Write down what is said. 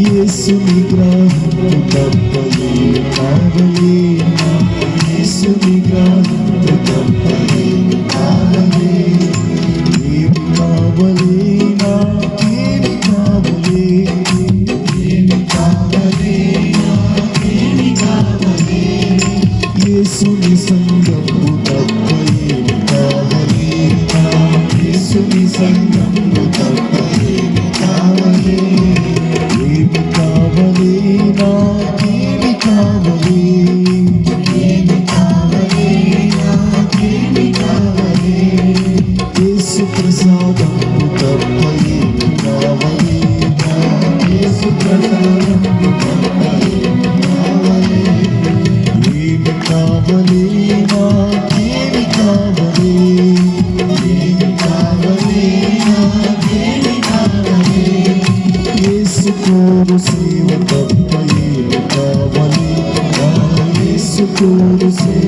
యేసు నిగ్రహం తప్ప ఏమి కావాలి, యేసు నిగ్రహం తప్ప ఏమి కావాలి, ఏమి కావాలి నాకేమి కావాలి, ఏమి కావాలి నాకేమి కావాలి, యేసుని సంగము తప్ప ఏమి కావాలి, యేసుని సంగము తప్ప ఏమి కావాలి, ఏమి కావాలి నాకేమి కావాలి, ఏమి కావాలి నాకేమి కావాలి, యేసు ప్రసాదము తప్ప ఏమి కావాలి, యేసు ప్రసాదము తప్ప ఏమి కావాలి, ఏమి కావాలి నాకేమి కావాలి, ఏమి కావాలి నాకేమి కావాలి, యేసు కోరు సేవ తప్ప ఏమి కావాలి, యేసు కోరు సేవ